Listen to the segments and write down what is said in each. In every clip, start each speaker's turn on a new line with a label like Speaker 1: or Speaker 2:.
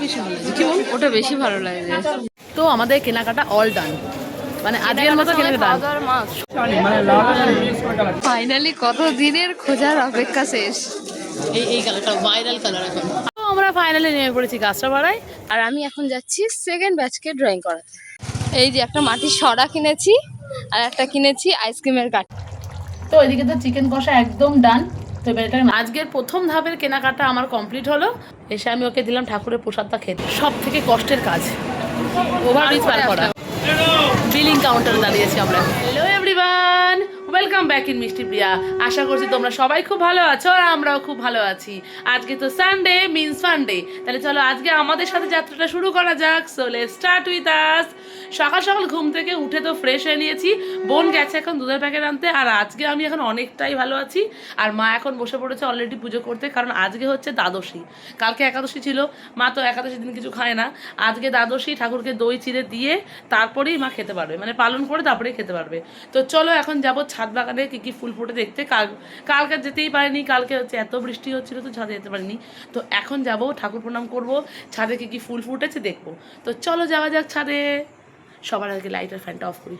Speaker 1: বেশি ভালো লাগে।
Speaker 2: কি বল?
Speaker 1: ওটা বেশি ভালো লাগে।
Speaker 2: তো আমাদের কেনাকাটা অল ডান, মানে আজকের মতো কেনাকাটা ডান।
Speaker 1: ফাইনালি কত দিনের খোঁজার অপেক্ষা শেষ।
Speaker 2: এই কালারটা ভাইরাল কালার এখন। তো আমরা ফাইনালি নেমে পড়েছি গাছড়াপাড়ায়।
Speaker 1: আর আমি এখন যাচ্ছি সেকেন্ড ব্যাচকে ড্রয়িং করাতে। এই যে একটা মাটির সরা কিনেছি আর একটা কিনেছি আইসক্রিমের কাঠ।
Speaker 2: তো এদিকে তো চিকেন কষা একদম ডান। তো এবার এটা আজকের প্রথম ধাপের কেনাকাটা আমার কমপ্লিট হলো। এসে আমি ওকে দিলাম ঠাকুরের প্রসাদটা খেতে। সব থেকে কষ্টের কাজ ওভারব্রিজ পার করা। বিলিং কাউন্টারে দাঁড়িয়েছি আমরা। Hello everyone, welcome back in মিষ্টি প্রিয়া। আশা করছি তোমরা সবাই খুব ভালো আছো আর আমরাও খুব ভালো আছি। আজকে তো সানডে মিন্স ফান্ডে, তাহলে চলো আজকে আমাদের সাথে যাত্রাটা শুরু করা যাক। So let's start with us. সকাল সকাল ঘুম থেকে উঠে তো ফ্রেশ হয়ে নিয়েছি। বোন গেছে এখন দুধের প্যাকেট আনতে, আর আজকে আমি এখন অনেকটাই ভালো আছি। আর মা এখন বসে পড়েছে অলরেডি পুজো করতে, কারণ আজকে হচ্ছে দ্বাদশী। কালকে একাদশী ছিল, মা তো একাদশী দিন কিছু খায় না। আজকে দ্বাদশী, ঠাকুরকে দই চিড়ে দিয়ে তারপরেই মা খেতে পারবে, মানে পালন করে তারপরেই খেতে পারবে। তো চলো এখন যাবো ছাদ বাগানে কী কী ফুল ফুটে দেখতে। কালকে যেতেই পারিনি, কালকে হচ্ছে এত বৃষ্টি হচ্ছিলো তো ছাদে যেতে পারিনি। তো এখন যাব ঠাকুর প্রণাম করব, ছাদে কী কী ফুল ফুটেছে দেখবো। তো চলো যাওয়া যাক ছাদে। সবার আগে লাইটের ফ্যানটা অফ করি।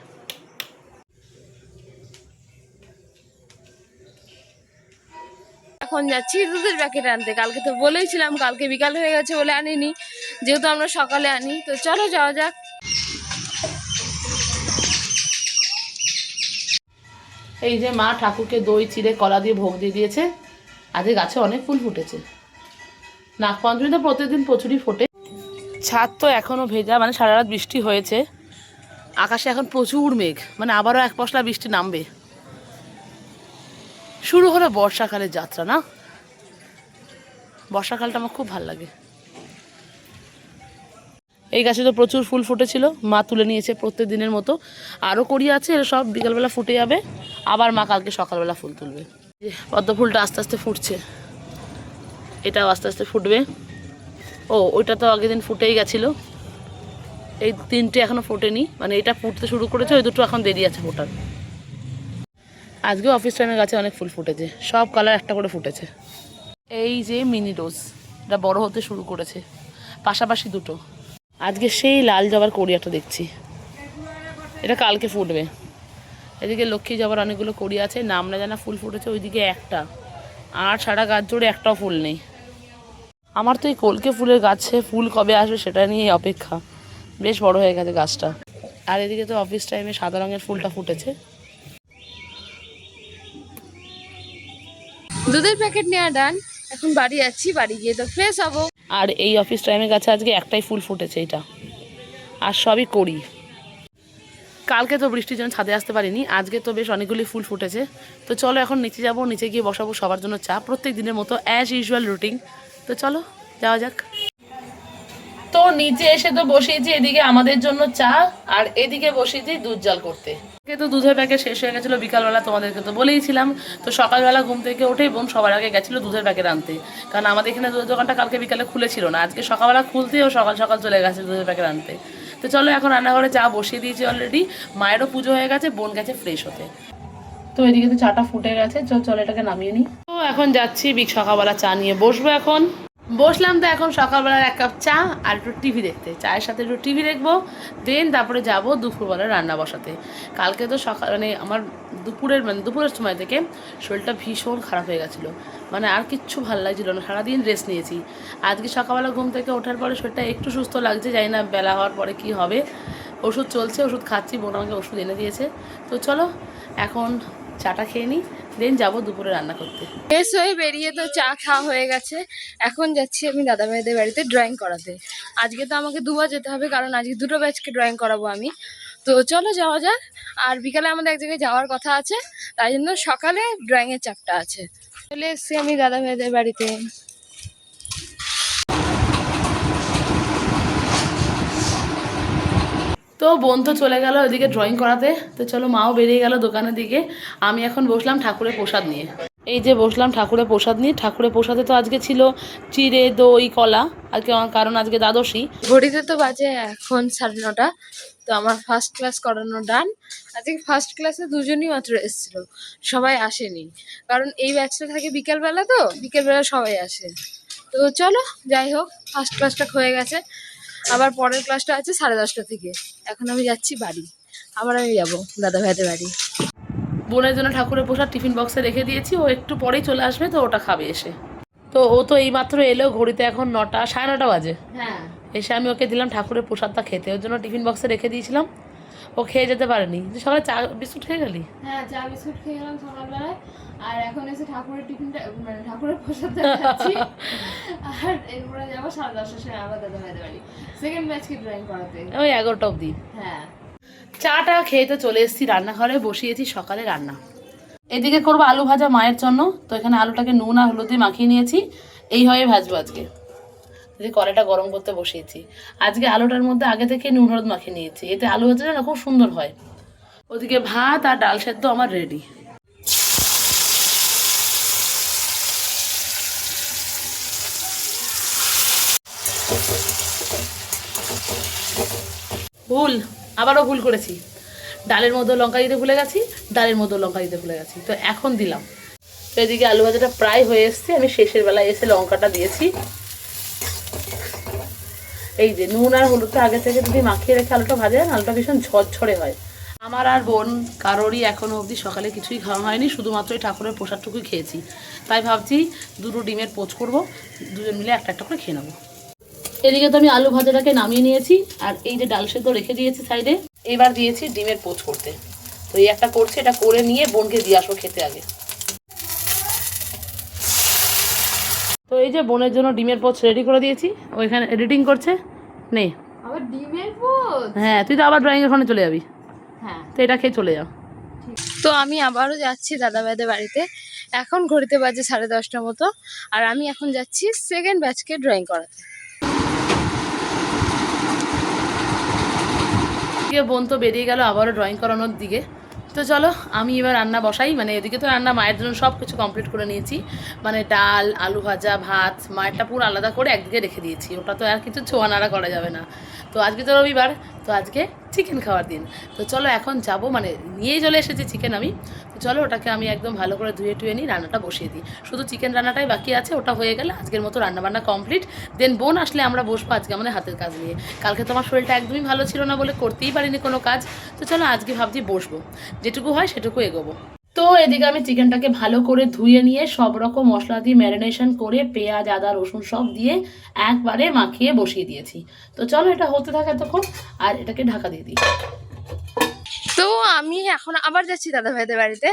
Speaker 1: এখন যাচ্ছি দুধের প্যাকেট আনতে। কালকে তো বলেইছিলাম, কালকে বিকাল হয়ে গেছে বলে আনিনি, যেহেতু আমরা সকালে আনি। তো চলো যাওয়া যাক।
Speaker 2: এই যে মা ঠাকুরকে দই চিড়ে কলা দিয়ে ভোগ দিয়ে দিয়েছে। আজকে গাছে অনেক ফুল ফুটেছে। নাগপঞ্চমী তো প্রতিদিন প্রচুরই ফোটে। ছাদ তো এখনও ভেজা, মানে সারা রাত বৃষ্টি হয়েছে। আকাশে এখন প্রচুর মেঘ, মানে আবারও এক পশলা বৃষ্টি নামবে। শুরু হলো বর্ষাকালের যাত্রা, না? বর্ষাকালটা আমার খুব ভালো লাগে। এই গাছে তো প্রচুর ফুল ফুটেছিল, মা তুলে নিয়েছে প্রত্যেক দিনের মতো। আরও কড়ি আছে, এরা সব বিকালবেলা ফুটে যাবে। আবার মা কালকে সকালবেলা ফুল তুলবে। পদ্ম ফুলটা আস্তে আস্তে ফুটছে, এটাও আস্তে আস্তে ফুটবে। ওইটা তো আগের দিন ফুটেই গেছিলো। এই তিনটে এখনও ফোটেনি, মানে এটা ফুটতে শুরু করেছে, ওই দুটো এখন দেরি আছে ফোটার। আজকেও অফিস টাইমের গাছে অনেক ফুল ফুটেছে, সব কালার একটা করে ফুটেছে। এই যে মিনি রোজ, এটা বড় হতে শুরু করেছে, পাশাপাশি দুটো। আজকে সেই লাল জবার কড়ি একটা দেখছি, এটা কালকে ফুটবে। এদিকে লক্ষ্মী জবার অনেকগুলো কড়ি আছে, নাম না জানা ফুল ফুটেছে ওইদিকে একটা, আর সারা গাছ জুড়ে একটাও ফুল নেই। আমার তো এই কলকে ফুলের গাছে ফুল কবে আসবে সেটা নিয়ে অপেক্ষা। বেশ বড় হয়ে গেছে গাছটা। আর এদিকে তো অফিস টাইমে সাদা রঙের ফুলটা ফুটেছে।
Speaker 1: দুধের প্যাকেট নেওয়া ডান। এখন বাড়ি যাচ্ছি, বাড়ি গিয়ে তো ফ্রেশ হবো।
Speaker 2: আর এই অফিস টাইমের গাছে আজকে একটাই ফুল ফুটেছে, এটা। আর সবই কড়ি। কালকে তো বৃষ্টির জন্য ছাদে আসতে পারিনি, আজকে তো বেশ অনেকগুলি ফুল ফুটেছে। তো চলো এখন নিচে যাব, নিচে গিয়ে বসাবো সবার জন্য চা, প্রত্যেক দিনের মতো অ্যাজ ইউজুয়াল রুটিন। তো চলো যাওয়া যাক। তো নিচে এসে তো বসিয়েছি এদিকে আমাদের জন্য চা, আর এদিকে বসিয়েছি দুধ জাল করতে। তো দুধের প্যাকেট শেষ হয়ে গেছিলো বিকালবেলা, তোমাদেরকে তো বলেইছিলাম। তো সকালবেলা ঘুম থেকে উঠেই বোন সবার আগে গেছিলো দুধের প্যাকেট আনতে, কারণ আমাদের এখানে দুধের দোকানটা কালকে বিকালে খুলেছিল না, আজকে সকালবেলা খুলতেই ও সকাল সকাল চলে গেছে দুধের প্যাকেট আনতে। তো চলো এখন রান্নাঘরে চা বসিয়ে দিয়েছি অলরেডি, মায়েরও পুজো হয়ে গেছে, বোন গেছে ফ্রেশ হতে। তো এদিকে তো চাটা ফুটে গেছে, চলো এটাকে নামিয়ে নিই। তো এখন যাচ্ছি সকালবেলা চা নিয়ে বসবো। এখন বসলাম তো এখন সকালবেলার এক কাপ চা আর একটু টিভি দেখতে, চায়ের সাথে একটু টিভি দেখবো, দেন তারপরে যাব দুপুরবেলা রান্না বসাতে। কালকে তো মানে আমার দুপুরের সময় থেকে শরীরটা ভীষণ খারাপ হয়ে গেছিলো, মানে আর কিচ্ছু ভালো লাগছিলো না, সারাদিন রেস্ট নিয়েছি। আজকে সকালবেলা ঘুম থেকে ওঠার পরে শরীরটা একটু সুস্থ লাগছে, জানি না বেলা হওয়ার পরে কি হবে। ওষুধ চলছে, ওষুধ খাচ্ছি, বোন আমাকে ওষুধ এনে দিয়েছে। তো চলো এখন চাটা খেয়ে নিই, দেন যাবো দুপুরে রান্না করতে।
Speaker 1: ফ্রেশ হয়ে বেরিয়ে তো চা খাওয়া হয়ে গেছে। এখন যাচ্ছি আমি দাদা ভাইদের বাড়িতে ড্রয়িং করাতে। আজকে তো আমাকে দুবার যেতে হবে, কারণ আজকে দুটো ব্যাচকে ড্রয়িং করাবো আমি। তো চলো যাওয়া যাক। আর বিকালে আমাদের এক জায়গায় যাওয়ার কথা আছে, তাই জন্য সকালে ড্রয়িংয়ের চাপটা আছে। চলে এসছি আমি দাদা ভাইদের বাড়িতে।
Speaker 2: তো বোন তো চলে গেল ওইদিকে ড্রয়িং করাতে। তো চলো মাও বেরিয়ে গেল দোকানের দিকে, আমি এখন বসলাম ঠাকুরের প্রসাদ নিয়ে। এই যে বসলাম ঠাকুরের প্রসাদ নিয়ে। ঠাকুরের প্রসাদে তো আজকে ছিল চিড়ে দই কলা, আজকে কারণ আজকে দ্বাদশী।
Speaker 1: ঘড়িতে তো বাজে এখন 9:30। তো আমার ফার্স্ট ক্লাস করানো ডান। আজকে ফার্স্ট ক্লাসে দুজনই মাত্র এসেছিল, সবাই আসেনি, কারণ এই ব্যাচটা থাকে বিকেলবেলা, তো বিকেলবেলা সবাই আসে। তো চলো যাই হোক, ফার্স্ট ক্লাসটা হয়ে গেছে, আবার পরের ক্লাসটা আছে 10:30 থেকে। এখন আমি যাচ্ছি বাড়ি, আবার আমি যাবো দাদা ভাইদের বাড়ি।
Speaker 2: বোনের জন্য ঠাকুরের প্রসাদ টিফিন বক্সে রেখে দিয়েছি, ও একটু পরেই চলে আসবে, তো ওটা খাবে এসে। তো ও তো এইমাত্র এলো, ঘড়িতে এখন 9টা 9:30 বাজে।
Speaker 1: হ্যাঁ
Speaker 2: এসে আমি ওকে দিলাম ঠাকুরের প্রসাদটা খেতে, ওর জন্য টিফিন বক্সে রেখে দিয়েছিলাম, ও খেয়ে যেতে পারেনি। যে সকালে চা বিস্কুট খেয়ে গেলি?
Speaker 1: হ্যাঁ, চা বিস্কুট খেয়ে গেলাম সকালবেলায়, আর এখন এসে ঠাকুরের টিফিনটা মানে ঠাকুরের প্রসাদটা খাচ্ছি। আর এরপরে যাবো 10:30টার সময় আবার দাদা ভাইদের বাড়ি, সেকেন্ড ব্যাচকে ড্রয়িং করাতে।
Speaker 2: ওই 11টা অবধি।
Speaker 1: হ্যাঁ,
Speaker 2: চাটা খেয়ে তো চলে এসেছি রান্নাঘরে, বসিয়েছি সকালে রান্না। এদিকে করবো আলু ভাজা মায়ের জন্য। তো এখানে আলুটাকে নুন আর হলুদ দিয়ে মাখিয়ে নিয়েছি, এইভাবে ভাজবো আজকে। এদিকে কড়াইটা গরম করতে বসিয়েছি। আজকে আলুটার মধ্যে আগে থেকে নুন হলুদ মাখিয়ে নিয়েছি, এতে আলু ভাজাটা না খুব সুন্দর হয়। ওদিকে ভাত আর ডাল সেদ্ধ আমার রেডি। ভুল, আবারও ভুল করেছি, ডালের মধ্যে লঙ্কা দিতে ভুলে গেছি, ডালের মধ্যে লঙ্কা দিতে ভুলে গেছি, তো এখন দিলাম। তো এদিকে আলু ভাজাটা প্রায় হয়ে এসছে, আমি শেষের বেলায় এসে লঙ্কাটা দিয়েছি। এই যে নুন আর হলুদটা আগে থেকে যদি মাখিয়ে রেখে আলুটা ভাজে, আলুটা ভীষণ ঝরঝরে হয়। আমার আর বোন কারোরই এখনও অবধি সকালে কিছুই খাওয়া হয়নি, শুধুমাত্র এই ঠাকুরের প্রসাদটুকুই খেয়েছি। তাই ভাবছি দুটো ডিমের পোচ করবো, দুজন মিলে একটা একটা করে খেয়ে নেবো। এদিকে তো আমি আলু ভাজাটাকে নামিয়ে নিয়েছি, আর এই যে ডাল সেদ্ধ রেখে দিয়েছি সাইডে, এবার দিয়েছি ডিমের পোচ করতে। তো এই একটা করছি, এটা করে নিয়ে বোনকে দিয়ে আসবো খেতে আগে। তো এই যে বোনের জন্য ডিমের পোচ রেডি করে দিয়েছি, ওইখানে এডিটিং করছে। নে
Speaker 1: আবার ডিমের পোচ।
Speaker 2: হ্যাঁ, তুই তো আবার ড্রয়িং এর ওখানে চলে যাবি।
Speaker 1: হ্যাঁ,
Speaker 2: তো এটা খেয়ে চলে যাও।
Speaker 1: তো আমি আবারও যাচ্ছি দাদা ভাইদের বাড়িতে। এখন ঘড়িতে বাজে 10:30 মতো, আর আমি এখন যাচ্ছি সেকেন্ড ব্যাচকে ড্রয়িং করাতে।
Speaker 2: বোন তো বেরিয়ে গেল আবারও ড্রয়িং করানোর দিকে। তো চলো আমি এবার রান্না বসাই। মানে এদিকে তো রান্না মায়ের জন্য সব কিছু কমপ্লিট করে নিয়েছি, মানে ডাল আলু ভাজা ভাত মায়েরটা পুরো আলাদা করে একদিকে রেখে দিয়েছি, ওটা তো আর কিছু ছোঁয়া নাড়া করা যাবে না। তো আজকে তো রবিবার, তো আজকে চিকেন খাওয়ার দিন। তো চলো এখন যাব, মানে নিয়েই চলে এসেছি চিকেন আমি। তো চলো ওটাকে আমি একদম ভালো করে ধুয়ে টুয়ে নিই, রান্নাটা বসিয়ে দিই। শুধু চিকেন রান্নাটাই বাকি আছে, ওটা হয়ে গেলে আজকের মতো রান্নাবান্না কমপ্লিট। দেন বোন আসলে আমরা বসবো আজকে আমাদের হাতের কাজ নিয়ে। কালকে তো আমার শরীরটা একদমই ভালো ছিল না বলে করতেই পারিনি কোনো কাজ। তো চলো আজকে ভাবছি বসবো, যেটুকু হয় সেটুকু এগোবো। তো এদিকে আমি চিকেনটাকে ভালো করে ধুয়ে নিয়ে সব রকম মশলা দিয়ে ম্যারিনেশন করে পেঁয়াজ আদা রসুন সব দিয়ে একবারে মাখিয়ে বসিয়ে দিয়েছি। তো চলো এটা হতে থাকে তখন, আর এটাকে ঢাকা দিয়ে দিই।
Speaker 1: তো আমি এখন আবার যাচ্ছি দাদা ভাইদের বাড়িতে।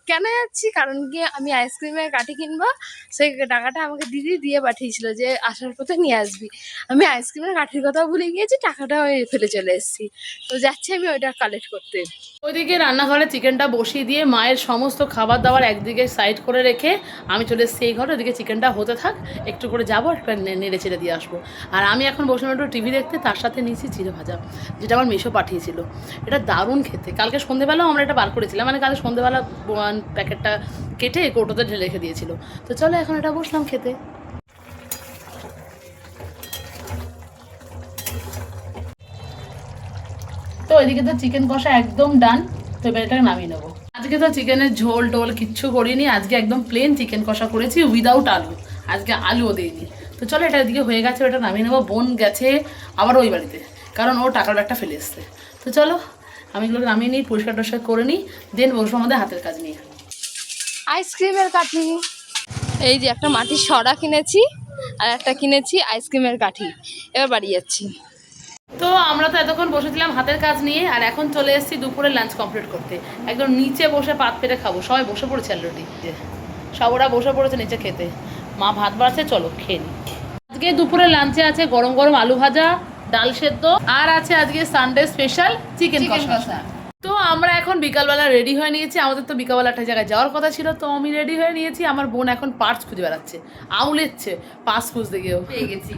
Speaker 1: কেন যাচ্ছি, কারণ কি আমি আইসক্রিমের কাঠি কিনবো, সেই টাকাটা আমাকে দিদি দিয়ে পাঠিয়েছিল যে আসার পথে নিয়ে আসবি। আমি আইসক্রিমের কাঠির কথাও ভুলে গিয়েছি, টাকাটা ফেলে চলে এসেছি। তো যাচ্ছি আমি ওইটা কালেক্ট করতে।
Speaker 2: ওইদিকে রান্নাঘরে চিকেনটা বসিয়ে দিয়ে মায়ের সমস্ত খাবার দাবার একদিকে সাইড করে রেখে আমি চলে এসেছি এই ঘরে। ওদিকে চিকেনটা হতে থাক, একটু করে যাবো, একটা নেড়ে চেড়ে দিয়ে আসবো। আর আমি এখন বসলাম একটু টিভি দেখতে, তার সাথে নিয়েছি চিড়ে ভাজা, যেটা আমার মেশো পাঠিয়েছিল। এটা দারুণ খেতে। কালকে সন্ধ্যেবেলাও আমরা এটা বার করেছিলাম, মানে কালকে সন্ধ্যেবেলা প্যাকেটটা কেটে কৌটোতে ঢেলে রেখে দিয়েছিল। তো চলো এখন এটা বসলাম খেতে। তো এদিকে তো চিকেন কষা একদম ডান, তো এবার এটাকে নামিয়ে নেবো। আজকে তো চিকেনের ঝোল টোল কিচ্ছু করিনি, আজকে একদম প্লেন চিকেন কষা করেছি উইদাউট আলু, আজকে আলুও দিইনি। তো চলো এটা এদিকে হয়ে গেছে, ওটা নামিয়ে নেবো। বোন গেছে আবার ওই বাড়িতে, কারণ ও টাকার ব্যাগটা ফেলে এসছে। তো চলো আমি এগুলো নামিয়ে নিই, পরিষ্কার টরিষ্কার করে নিই, দেন বসবো আমাদের হাতের কাজ নিয়ে।
Speaker 1: আইসক্রিমের কাঠি, এই যে একটা মাটির সরা কিনেছি, আর একটা কিনেছি আইসক্রিমের কাঠি। এবার বাড়ি যাচ্ছি।
Speaker 2: তো আমরা তো এতক্ষণ বসেছিলাম হাতের কাজ নিয়ে, আর এখন চলে এসেছি দুপুরে লাঞ্চ কমপ্লিট করতে। একদম নিচে বসে পাত পেরে খাবো, সবাই বসে পড়েছে অলরেডি, সব ওরা বসে পড়েছে নিচে খেতে। মা ভাত বাড়ছে, চলো খেয়ে নিই। আজকে দুপুরে লাঞ্চে আছে গরম গরম আলু ভাজা ডাল সেদ্ধ, আর আছে আজকে সানডে স্পেশাল চিকেন কষা। তো আমরা এখন বিকালবেলা রেডি হয়ে নিয়েছি, আমাদের তো বিকালবেলা একটা জায়গায় যাওয়ার কথা ছিল, তো আমি রেডি হয়ে নিয়েছি। আমার বোন এখন পার্স খুঁজে বেড়াচ্ছে, আউলেচ্ছে পার্স খুঁজতে গিয়েও
Speaker 1: পেয়ে গেছি,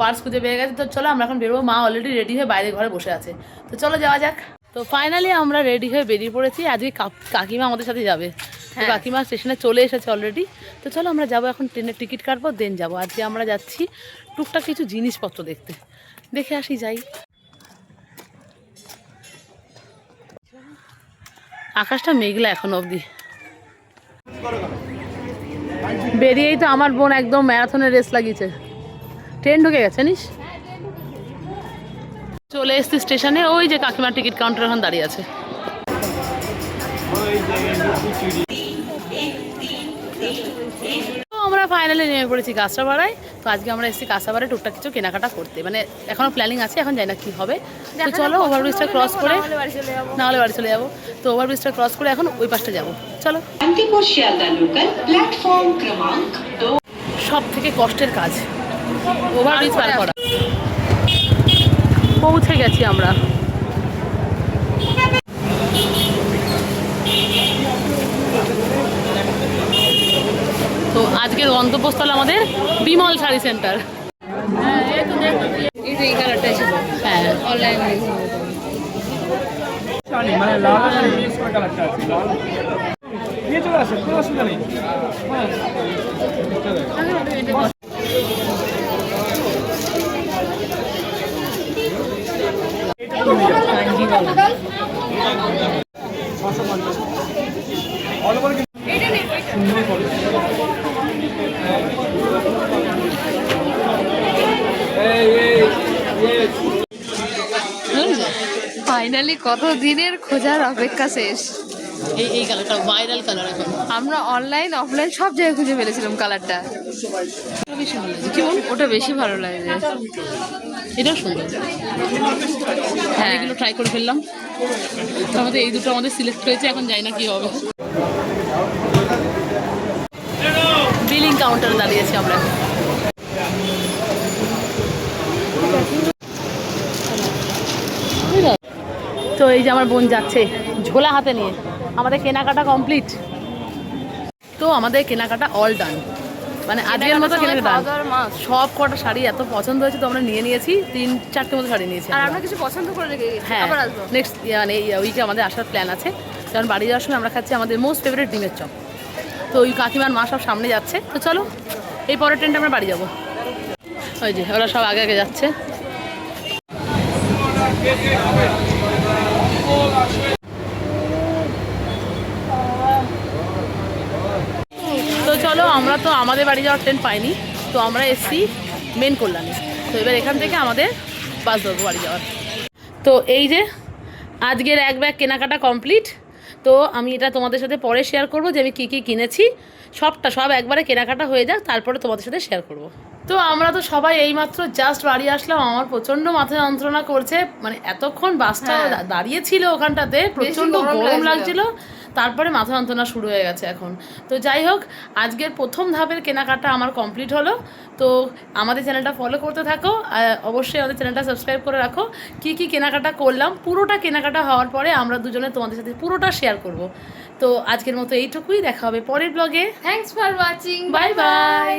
Speaker 2: পার্স খুঁজে পেয়ে গেছে। তো চলো আমরা এখন বেরোবো, মা অলরেডি রেডি হয়ে বাইরে ঘরে বসে আছে। তো চলো যাওয়া যাক। তো ফাইনালি আমরা রেডি হয়ে বেরিয়ে পড়েছি। আজকে কাকিমা আমাদের সাথে যাবে, তো কাকিমা স্টেশনে চলে এসেছে অলরেডি। তো চলো আমরা যাবো, এখন ট্রেনের টিকিট কাটবো, দেন যাবো। আজকে আমরা যাচ্ছি টুকটাক কিছু জিনিসপত্র দেখতে, দেখে আসি যাই। আকাশটা মেঘলা এখন অবধি। বেরিয়েই তো আমার বোন একদম ম্যারাথনের রেস লাগিয়েছে, ট্রেন ঢুকে গেছে জানিস। চলে এসছি স্টেশনে, ওই যে কাকিমার টিকিট কাউন্টার এখন দাঁড়িয়ে আছে। তো আমরা ফাইনালি নেমে পড়েছি কাঁচরাপাড়ায়। তো আজকে আমরা এসেছি কাঁচরাপাড়ায় টুকটাক কিছু কেনাকাটা করতে, মানে এখনো প্ল্যানিং আছে, এখন জানি না কি হবে। তো চলো ওভারব্রিজটা ক্রস করে, না হলে বাড়ি চলে যাবো। তো ওভারব্রিজটা ক্রস করে এখন ওই পাশটা যাবো, চলো। সব থেকে কষ্টের কাজ ওভারব্রিজ পার করা। পৌঁছে গেছি আমরা। তো আজকের গন্তব্যস্থল আমাদের বিমল শাড়ি সেন্টার।
Speaker 1: এই কালারটাই ছিল,
Speaker 2: হ্যাঁ
Speaker 1: অনলাইনে
Speaker 3: মানে লাল আর মিক্স করে কালারটা আছে, লাল নিয়ে চলে আসে, কোনো অসুবিধা নেই।
Speaker 1: ফাইনালি কত দিনের খোঁজার অপেক্ষা শেষ।
Speaker 2: এই কালারটা ভাইরাল কালার এখন।
Speaker 1: আমরা অনলাইন অফলাইন সব জায়গায় খুঁজে ফেলেছিলাম কালারটা।
Speaker 2: বেশি ভালো লাগছে, কি বল?
Speaker 1: ওটা বেশি ভালো লাগে।
Speaker 2: এটাও সুন্দর। হ্যাঁ এগুলো ট্রাই করে ফেললাম, আমাদের এই দুটো আমাদের সিলেক্ট হয়েছে, এখন যাই না কি হবে। বিলিং কাউন্টারে দাঁড়িয়েছি আমরা। তো এই যে আমার বোন যাচ্ছে ঝোলা হাতে নিয়ে। আমাদের কেনাকাটা কমপ্লিট। তো আমাদের কেনাকাটা অল ডান, মানে আজকের মতো কেনাকাটা সব কটা শাড়ি এত পছন্দ হয়েছে, তো আমরা নিয়ে নিয়েছি 3-4টে মতো শাড়ি নিয়েছি।
Speaker 1: আর আমরা কিছু পছন্দ করে রেখে গেছি,
Speaker 2: হ্যাঁ
Speaker 1: আবার আসবো।
Speaker 2: নেক্সট মানে এই উইকে আমাদের আসার প্ল্যান আছে, কারণ বাড়ি যাওয়ার সময় আমরা খাচ্ছি আমাদের মোস্ট ফেভারিট ডিমের চপ। তো ওই কাকিমার মা সব সামনে যাচ্ছে, তো চলো এই পরের ট্রেনটা আমরা বাড়ি যাবো। ওই যে ওরা সব আগে আগে যাচ্ছে। তো চলো আমরা তো আমাদের বাড়ি যাওয়ার ট্রেন পাইনি, তো আমরা এসছি মেন কল্যাণী। তো এবার এখান থেকে আমাদের বাস ধরবো বাড়ি যাওয়ার। তো এই যে আজকের এক ব্যাগ কেনাকাটা কমপ্লিট। তো আমি এটা তোমাদের সাথে পরে শেয়ার করব যে আমি কী কী কিনেছি। সব একবারে কেনাকাটা হয়ে যাক, তারপরে তোমাদের সাথে শেয়ার করব। তো আমরা তো সবাই এইমাত্র জাস্ট বাড়ি আসলাম। আমার প্রচণ্ড মাথা যন্ত্রণা করছে, মানে এতক্ষণ বাসটা দাঁড়িয়ে ছিল ওখানটাতে, প্রচণ্ড গরম লাগছিল, তারপরে মাথা যন্ত্রণা শুরু হয়ে গেছে এখন। তো যাই হোক, আজকের প্রথম ধাপের কেনাকাটা আমার কমপ্লিট হলো। তো আমাদের চ্যানেলটা ফলো করতে থাকো, অবশ্যই আমাদের চ্যানেলটা সাবস্ক্রাইব করে রাখো। কী কী কেনাকাটা করলাম পুরোটা কেনাকাটা হওয়ার পরে আমরা দুজনে তোমাদের সাথে পুরোটা শেয়ার করব। তো আজকের মতো এইটুকুই, দেখা হবে পরের ব্লগে।
Speaker 1: Thanks for watching,
Speaker 2: bye bye.